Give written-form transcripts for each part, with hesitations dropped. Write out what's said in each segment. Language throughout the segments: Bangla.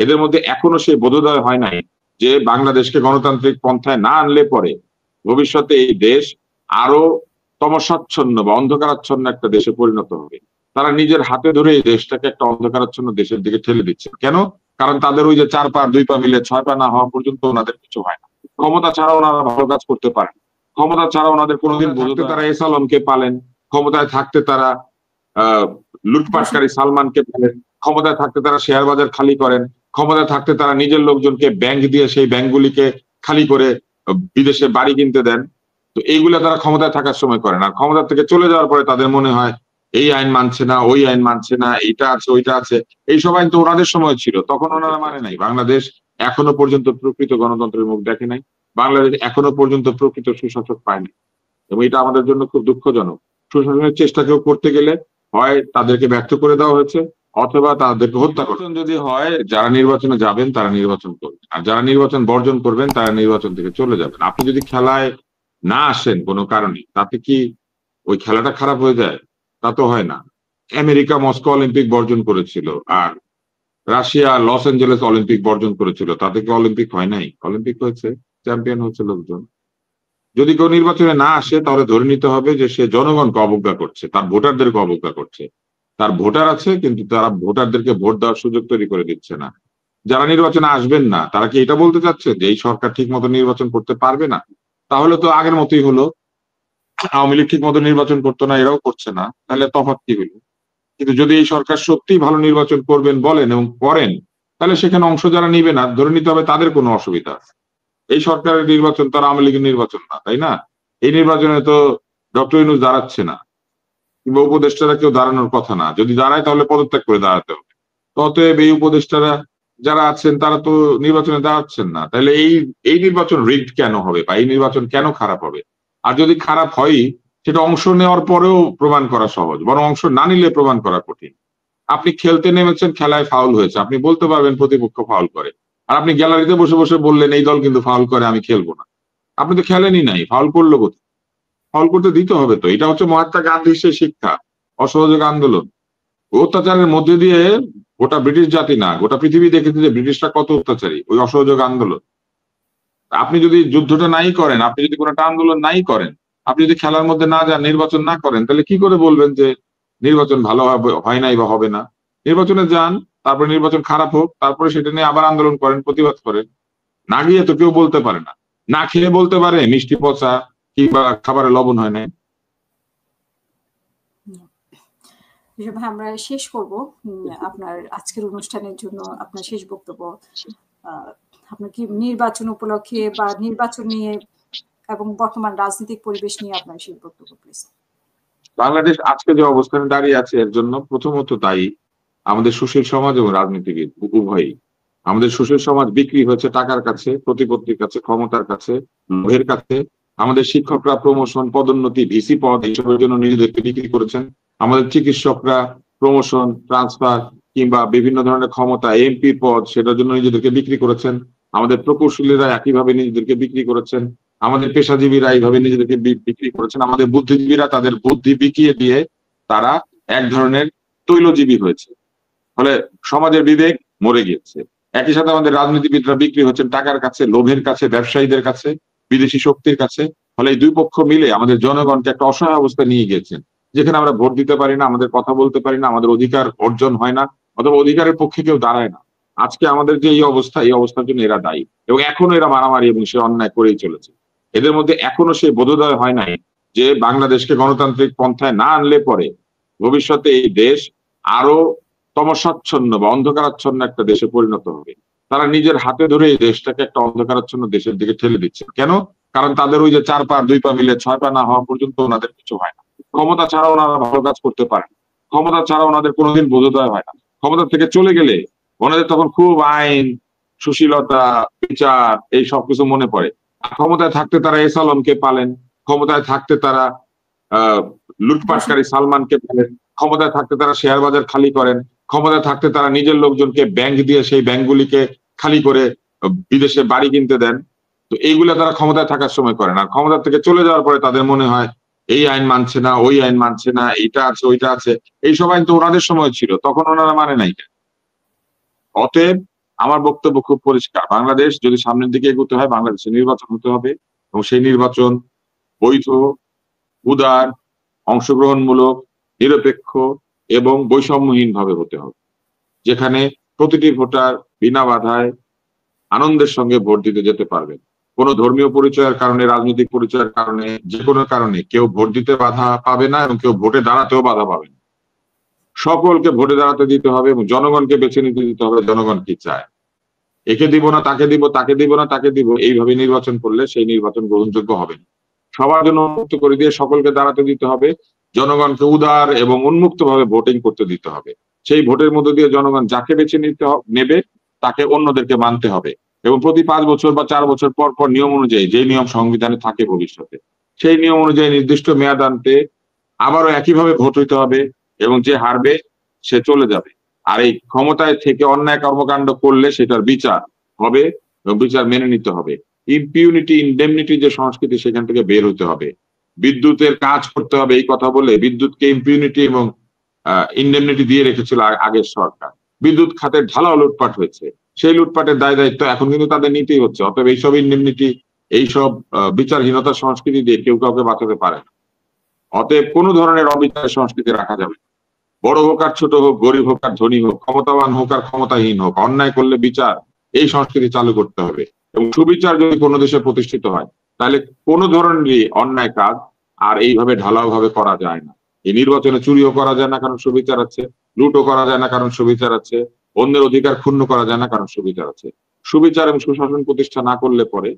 এদের মধ্যে এখনো সেই বোধোদয় হয় নাই যে বাংলাদেশকে গণতান্ত্রিক পন্থায় না আনলে পরে ভবিষ্যতে এই দেশ আরো তমসাচ্ছন্ন বা অন্ধকারাচ্ছন্ন একটা দেশে পরিণত হবে। তারা নিজের হাতে ধরে এই দেশটাকে একটা অন্ধকারাচ্ছন্ন দেশের দিকে ঠেলে দিচ্ছে। কেন? কারণ তাদের ওই যে 4 পা 2 পা মিলে 6 পা না হওয়া পর্যন্ত ওনাদের কিছু হয় না। ক্ষমতা ছাড়া ওনারা ভালো কাজ করতে পারেন। ক্ষমতা ছাড়া ওনাদের কোনোদিন বলতে তারা এস আলমকে পালেন, ক্ষমতায় থাকতে তারা লুটপাটকারী সালমানকে পালেন, ক্ষমতায় থাকতে তারা শেয়ার বাজার খালি করেন, ক্ষমতায় থাকতে তারা নিজের লোকজনকে ব্যাংক দিয়ে সেই ব্যাংকগুলিকে খালি করে বিদেশে বাড়ি কিনতে দেন। তো এইগুলা তারা ক্ষমতায় থাকার সময় করেন। আর ক্ষমতা থেকে চলে যাওয়ার পরে তাদের মনে হয় এই আইন মানছে না, ওই আইন মানছে না, এইটা আছে ওইটা আছে। এইসব আইন তো ওনাদের সময় ছিল, তখন ওনারা মানে নাই। বাংলাদেশ এখনো পর্যন্ত প্রকৃত গণতন্ত্রের মুখ দেখে নাই। বাংলাদেশ এখনো পর্যন্ত প্রকৃত সুশাসক পায়নি, এবং এটা আমাদের জন্য খুব দুঃখজনক। সুশাসনের চেষ্টা কেউ করতে গেলে হয় তাদেরকে ব্যর্থ করে দেওয়া হয়েছে, অথবা তাদেরকে হত্যা করতে যদি হয়। যারা নির্বাচনে যাবেন তারা নির্বাচন করবেন, আর যারা নির্বাচন বর্জন করবেন তারা নির্বাচন থেকে চলে যাবেন। আপনি যদি খেলায় না আসেন কোনো কারণে, তাতে কি ওই খেলাটা খারাপ হয়ে যায়? তা তো হয় না। আমেরিকা মস্কো অলিম্পিক বর্জন করেছিল, আর রাশিয়া লস অ্যাঞ্জেলেস অলিম্পিক বর্জন করেছিল, তাতে কি অলিম্পিক হয় নাই? অলিম্পিক হয়েছে, চ্যাম্পিয়ন হচ্ছে লোকজন। যদি কেউ নির্বাচনে না আসে তাহলে ধরে নিতে হবে যে সে জনগণকে অবজ্ঞা করছে, তার ভোটারদেরকে অবজ্ঞা করছে। তার ভোটার আছে কিন্তু তারা ভোটারদেরকে ভোট দেওয়ার সুযোগ তৈরি করে দিচ্ছে না। যারা নির্বাচনে আসবেন না তারা কি এটা বলতে চাচ্ছে যে এই সরকার ঠিক মতো নির্বাচন করতে পারবে না? তাহলে তো আগের মতোই হলো, আওয়ামী লীগ ঠিক মতো নির্বাচন করতো না, এরাও করছে না, তাহলে তফাৎ কি হলো? কিন্তু যদি এই সরকার সত্যি ভালো নির্বাচন করবেন বলেন এবং করেন, তাহলে সেখানে অংশ যারা নিবে না ধরে নিতে হবে তাদের কোনো অসুবিধা আছে। এই সরকারের নির্বাচন তার আওয়ামী লীগের নির্বাচন না, তাই না? এই নির্বাচনে তো ডক্টর ইউনূস দাঁড়াচ্ছে না, কিংবা উপদেষ্টারা কেউ দাঁড়ানোর কথা না। যদি দাঁড়ায় তাহলে পদত্যাগ করে দাঁড়াতে হবে। অতএব এই উপদেষ্টারা যারা আছেন তারা তো নির্বাচনে দাঁড়াচ্ছেন না, তাহলে এই এই নির্বাচন রিগড কেন হবে, বা এই নির্বাচন কেন খারাপ হবে? আর যদি খারাপ হয়, সেটা অংশ নেওয়ার পরেও প্রমাণ করা সহজ, বরং অংশ না নিলে প্রমাণ করা কঠিন। আপনি খেলতে নেমেছেন, খেলায় ফাউল হয়েছে, আপনি বলতে পারবেন প্রতিপক্ষ ফাউল করে। আর আপনি গ্যালারিতে বসে বসে বললেন এই দল কিন্তু ফাউল করে, আমি খেলবো না। আপনি তো খেলেনই নাই, ফাউল করলো কোথায়? ফাউল করতে দিতে হবে তো। এটা হচ্ছে মহাত্মা গান্ধীর সেই শিক্ষা, অসহযোগ আন্দোলন। অত্যাচারের মধ্যে দিয়ে গোটা ব্রিটিশ জাতি না, গোটা পৃথিবী দেখেছে যে ব্রিটিশরা কত অত্যাচারী, ওই অসহযোগ আন্দোলন। আপনি যদি যুদ্ধটা নাই করেন, আপনি যদি কোনো একটা আন্দোলন নাই করেন, আপনি যদি খেলার মধ্যে না যান, নির্বাচন না করেন, তাহলে কি করে বলবেন যে নির্বাচন ভালো হবে, হয় নাই বা হবে না? নির্বাচনে যান, তারপরে নির্বাচন খারাপ হোক, তারপরে সেটা নিয়ে আবার আন্দোলন করেন, প্রতিবাদ করেন। না গিয়ে তো কেউ বলতে পারে না। না খেয়ে বলতে পারে মিষ্টি পচা কিংবা খাবারে লবণ হয় নাই। ভাই আমরা শেষ করব আপনার আজকের অনুষ্ঠানের জন্য আপনার শেষ বক্তব্য। আপনার কি নির্বাচন উপলক্ষে বা নির্বাচন নিয়ে এবং বর্তমান রাজনৈতিক পরিবেশ নিয়ে আপনার শেষ বক্তব্য প্লিজ। বাংলাদেশ আজকে যে অবস্থানে দাঁড়িয়ে আছে এর জন্য প্রথমত দায়ী আমাদের সুশীল সমাজ এবং রাজনীতিবিদ উভয়ই। আমাদের সুশীল সমাজ বিক্রি হয়েছে টাকার কাছে, প্রতিপত্তির কাছে, ক্ষমতার কাছে, লোভের কাছে। আমাদের শিক্ষকরা প্রমোশন, পদোন্নতি, ভিসি পদ এইসবের জন্য নিজেদেরকে বিক্রি করেছেন। আমাদের চিকিৎসকরা প্রমোশন, ট্রান্সফার কিংবা বিভিন্ন ধরনের ক্ষমতা, এমপি পদ, সেটার জন্য নিজেদেরকে বিক্রি করেছেন। আমাদের প্রকৌশলীরা একইভাবে নিজেদেরকে বিক্রি করেছেন। আমাদের পেশাজীবীরা এইভাবে নিজেদেরকে বিক্রি করেছেন। আমাদের বুদ্ধিজীবীরা তাদের বুদ্ধি বিকিয়ে দিয়ে তারা এক ধরনের তৈলজীবী হয়েছে। ফলে সমাজের বিবেক মরে গিয়েছে। একই সাথে আমাদের রাজনীতিবিদরা বিক্রি হচ্ছেন টাকার কাছে, লোভের কাছে, ব্যবসায়ীদের কাছে, বিদেশি শক্তির কাছে। ফলে এই দুই পক্ষ মিলে আমাদের জনগণকে একটা অসহায় অবস্থায় নিয়ে গিয়েছেন, যেখানে আমরা ভোট দিতে পারি না, আমাদের কথা বলতে পারি না, আমাদের অধিকার অর্জন হয় না, অথবা অধিকারের পক্ষে কেউ দাঁড়ায় না। আজকে আমাদের যে এই অবস্থা, এই অবস্থার জন্য এরা দায়ী, এবং এখনো এরা মারামারি এবং সে অন্যায় করেই চলেছে। এদের মধ্যে এখনো সেই বোধোদয় হয় নাই যে বাংলাদেশকে গণতান্ত্রিক পন্থায় না আনলে পরে ভবিষ্যতে এই দেশ আরো তমসাচ্ছন্ন বা অন্ধকারাচ্ছন্ন একটা দেশে পরিণত হবে। তারা নিজের হাতে ধরে এই দেশটাকে একটা অন্ধকারাচ্ছন্ন দেশের দিকে ঠেলে দিচ্ছে। কেন? কারণ তাদের ওই যে 4 পা 2 পা মিলে 6 পা না হওয়া পর্যন্ত ওনাদের কিছু হয় না। ক্ষমতা ছাড়া ওনারা ভালো কাজ করতে পারেন। ক্ষমতা ছাড়া ওনাদের কোনোদিন বোধোদয় হয় না। ক্ষমতা থেকে চলে গেলে ওনাদের তখন খুব আইন, সুশীলতা, বিচার এই সবকিছু মনে পড়ে। আর ক্ষমতায় থাকতে তারা এস আলমকে পালেন, ক্ষমতায় থাকতে তারা লুটপাটকারী সালমানকে পালেন, ক্ষমতায় থাকতে তারা শেয়ার বাজার খালি করেন, ক্ষমতায় থাকতে তারা নিজের লোকজনকে ব্যাংক দিয়ে সেই ব্যাংকগুলিকে খালি করে বিদেশে বাড়ি কিনতে দেন। তো এইগুলা তারা ক্ষমতায় থাকার সময় করেন। আর ক্ষমতা থেকে চলে যাওয়ার পরে তাদের মনে হয় এই আইন মানছে না, ওই আইন মানছে না, এইটা আছে ওইটা আছে। এইসব আইন তো ওনাদের সময় ছিল, তখন ওনারা মানে নাই। অতএব আমার বক্তব্য খুব পরিষ্কার, বাংলাদেশ যদি সামনের দিকে এগোতে হয় বাংলাদেশে নির্বাচন হতে হবে, এবং সেই নির্বাচন বৈধ, উদার, অংশগ্রহণমূলক, নিরপেক্ষ এবং বৈষম্যহীন ভাবে হতে হবে, যেখানে প্রতিটি ভোটার বিনা বাধায় আনন্দের সঙ্গে ভোট দিতে যেতে পারবেন। কোন ধর্মীয় পরিচয়ের কারণে, রাজনৈতিক পরিচয়ের কারণে, যে কোনো কারণে কেউ ভোট দিতে বাধা পাবে না এবং কেউ ভোটে দাঁড়াতেও বাধা পাবে না। সকলকে ভোটে দাঁড়াতে দিতে হবে এবং জনগণকে বেছে নিতে দিতে হবে জনগণ কি চায়। একে দিব না তাকে দিব, তাকে দিব না তাকে দিব, এইভাবে নির্বাচন করলে সেই নির্বাচন গ্রহণযোগ্য হবে না। সবার জন্য উন্মুক্ত করে দিয়ে সকলকে দাঁড়াতে দিতে হবে, জনগণকে উদার এবং উন্মুক্ত ভাবে ভোটিং করতে দিতে হবে। সেই ভোটের মধ্য দিয়ে জনগণ যাকে বেছে নেবে তাকে অন্যদেরকে মানতে হবে, এবং প্রতি 5 বছর বা 4 বছর পর পর নিয়ম অনুযায়ী, যে নিয়ম সংবিধানে থাকে ভবিষ্যতে, সেই নিয়ম অনুযায়ী নির্দিষ্ট মেয়াদ আনতে আবারও একইভাবে ভোট হইতে হবে, এবং যে হারবে সে চলে যাবে। আর এই ক্ষমতায় থেকে অন্যায় কর্মকাণ্ড করলে সেটার বিচার হবে এবং বিচার মেনে নিতে হবে। ইম্পিউনিটি, ইনডেমনিটি যে সংস্কৃতি, সেখান থেকে বের হতে হবে। বিদ্যুতের কাজ করতে হবে এই কথা বলে বিদ্যুৎকে ইম্পিউনিটি এবং ইনডেমনিটি দিয়ে রেখেছিল আগের সরকার। বিদ্যুৎ খাতের ঢালাও লুটপাট হয়েছে, সেই লুটপাটের দায় দায়িত্ব এখন কিন্তু তাদের নিতেই হচ্ছে। অতএব এইসব ইনডেমনিটি, এইসব বিচারহীনতার সংস্কৃতি দিয়ে কেউ কাউকে বাঁচাতে পারে না। অতএব কোন ধরনের অবিচারের সংস্কৃতি রাখা যাবে না। বড় হোক আর ছোট হোক, গরিব হোক আর ধনী হোক, ক্ষমতাবান হোক আর ক্ষমতাহীন হোক, অন্যায় করলে বিচার, এই সংস্কৃতি চালু করতে হবে। এবং সুবিচার যদি কোনো দেশে প্রতিষ্ঠিত হয়, তাহলে কোন ধরনেরই অন্যায় কাজ আর এইভাবে ঢালাও ভাবে করা যায় না। এই নির্বাচনে চুরিও করা যায় না, কারণ সুবিচার আছে। লুটও করা যায় না, কারণ সুবিচার আছে। অন্যের অধিকার ক্ষুণ্ণ করা যায় না, কারণ সুবিচার আছে। সুবিচার এবং সুশাসন প্রতিষ্ঠা না করলে পরে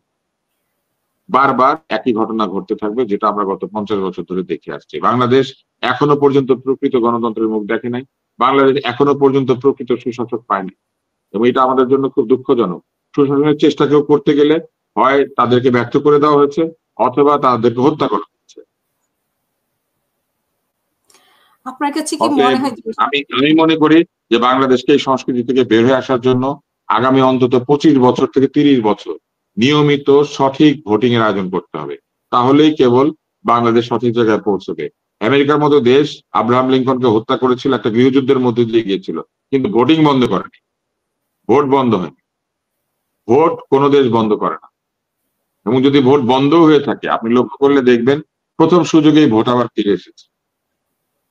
বারবার একই ঘটনা ঘটতে থাকবে, যেটা আমরা গত 50 বছর ধরে দেখে আসছি। বাংলাদেশ এখনো পর্যন্ত প্রকৃত গণতন্ত্রের মুখ দেখে নাই। বাংলাদেশ এখনো পর্যন্ত প্রকৃত সুশাসক পায়নি, এবং এটা আমাদের জন্য খুব দুঃখজনক। সুশাসনের চেষ্টা কেউ করতে গেলে হয় তাদেরকে ব্যর্থ করে দেওয়া হয়েছে, অথবা তাদেরকে হত্যা করা হয়েছে। আপনার কাছে কি মনে হয় আমি মনে করি যে বাংলাদেশকে এই সংস্কৃতি থেকে বের হয়ে আসার জন্য আগামী অন্তত 25 বছর থেকে 30 বছর নিয়মিত সঠিক ভোটিং এর আয়োজন করতে হবে। তাহলেই কেবল বাংলাদেশ সঠিক জায়গায় পৌঁছবে। আমেরিকার মতো দেশ আব্রাহাম লিঙ্কনকে হত্যা করেছিল, একটা গৃহযুদ্ধের মধ্যে দিয়ে গিয়েছিল, কিন্তু ভোটিং বন্ধ করেনি, ভোট বন্ধ হয়নি। ভোট কোনো দেশ বন্ধ করে না, এবং যদি ভোট বন্ধ হয়ে থাকে আপনি লক্ষ্য করলে দেখবেন প্রথম সুযোগেই ভোট আবার ফিরে এসেছে।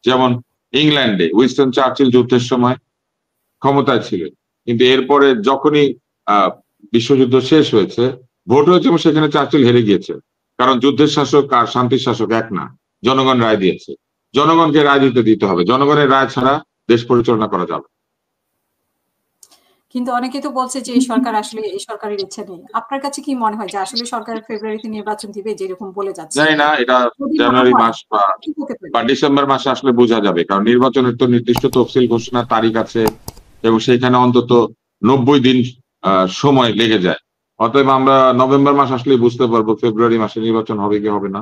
যেমন ইংল্যান্ডে উইনস্টন চার্চিল যুদ্ধের সময় ক্ষমতায় ছিলেন, কিন্তু এরপরে যখনই বিশ্বযুদ্ধ শেষ হয়েছে, ভোট হয়েছে এবং সেখানে চার্চিল হেরে গিয়েছে। কারণ যুদ্ধের শাসক আর শান্তির শাসক এক না, জনগণ রায় দিয়েছে। জনগণকে রায় দিতে হবে, জনগণের রায় ছাড়া দেশ পরিচালনা করা যাবে। কিন্তু অনেকে তো বলছে যে এই সরকার আসলে, এই সরকারের ইচ্ছা নেই। আপনার কাছে কি মনে হয় যে আসলে সরকার ফেব্রুয়ারিতে নির্বাচন দিবে যেরকম বলে যাচ্ছে? জানি না, এটা জানুয়ারি মাস বা ডিসেম্বর মাসে আসলে বোঝা যাবে, কারণ নির্বাচনের তো নির্দিষ্ট তফসিল ঘোষণার তারিখ আছে, এবং সেখানে অন্তত 90 দিন সময় লেগে যায়। অতএব আমরা নভেম্বর মাস আসলে বুঝতে পারবো ফেব্রুয়ারি মাসে নির্বাচন হবে কি হবে না।